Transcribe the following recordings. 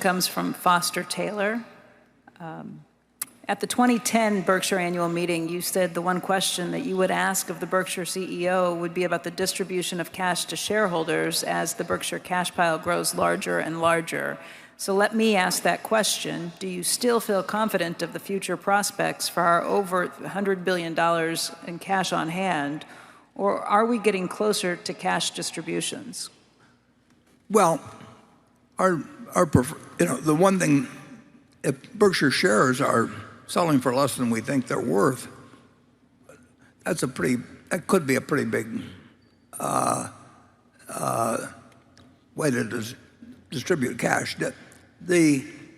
Comes from Foster Taylor. At the 2010 Berkshire annual meeting, you said the one question that you would ask of the Berkshire CEO would be about the distribution of cash to shareholders as the Berkshire cash pile grows larger and larger. So let me ask that question. Do you still feel confident of the future prospects for our over $100 billion in cash on hand, or are we getting closer to cash distributions? Well, the one thing, if Berkshire shares are selling for less than we think they're worth, that could be a pretty big way to distribute cash. But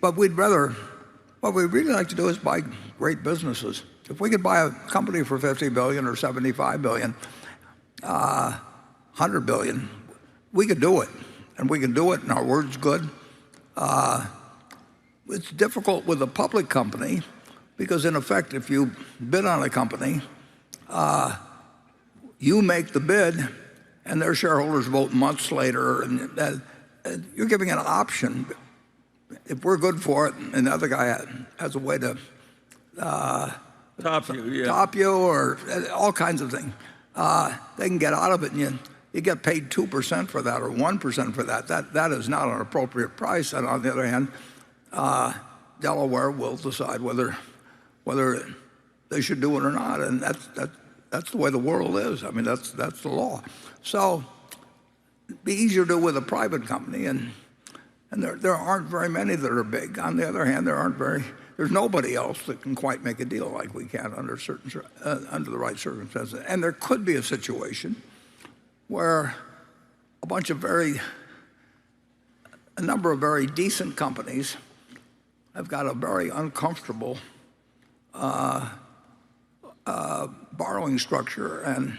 what we'd really like to do is buy great businesses. If we could buy a company for $50 billion or $75 billion, $100 billion, we could do it. And we can do it, and our word's good. It's difficult with a public company because, in effect, if you bid on a company, you make the bid, and their shareholders vote months later, and you're giving an option. If we're good for it, and the other guy has a way to top you, or all kinds of things, they can get out of it, and you get paid 2% for that or 1% for that. That is not an appropriate price. And on the other hand, Delaware will decide whether they should do it or not. And that's the way the world is. I mean, that's the law. So it'd be easier to do with a private company, and there aren't very many that are big. On the other hand, there's nobody else that can quite make a deal like we can under the right circumstances. And there could be a situation where a number of very decent companies have got a very uncomfortable borrowing structure, and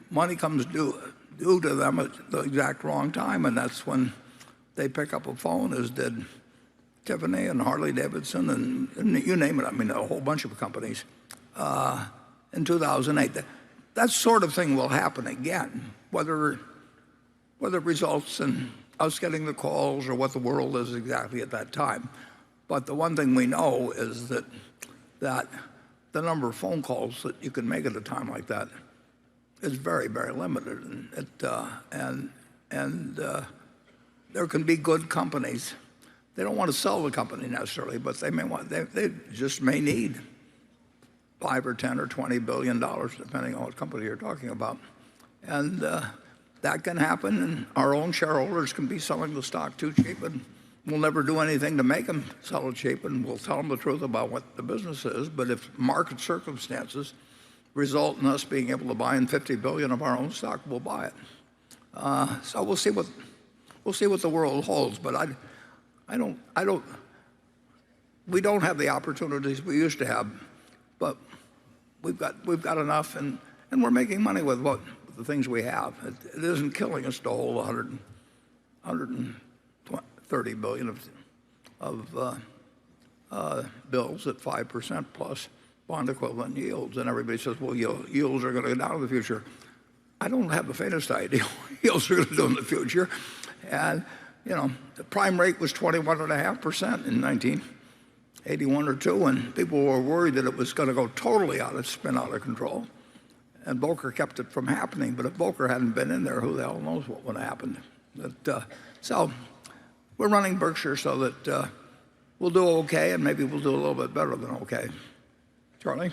money comes due to them at the exact wrong time, and that's when they pick up a phone, as did Tiffany and Harley Davidson and you name it. I mean, a whole bunch of companies in 2008. That sort of thing will happen again, whether it results in us getting the calls or what the world is exactly at that time. But the one thing we know is that the number of phone calls that you can make at a time like that is very, very limited. And there can be good companies. They don't want to sell the company necessarily, but they just may need $5 or $10 or $20 billion, depending on what company you're talking about. And that can happen, and our own shareholders can be selling the stock too cheap, and we'll never do anything to make them sell it cheap, and we'll tell them the truth about what the business is. But if market circumstances result in us being able to buy in $50 billion of our own stock, we'll buy it. So we'll see what the world holds. But we don't have the opportunities we used to have. But we've got enough, and we're making money with the things we have. It isn't killing us to hold 130 billion of bills at 5% plus bond equivalent yields. And everybody says, well, yields are going to go down in the future. I don't have the faintest idea what yields are going to do in the future. And the prime rate was 21.5% in 1981 or 2, and people were worried that it was going to go totally spin out of control. And Volcker kept it from happening. But if Volcker hadn't been in there, who the hell knows what would have happened. So we're running Berkshire so that we'll do okay, and maybe we'll do a little bit better than okay. Charlie?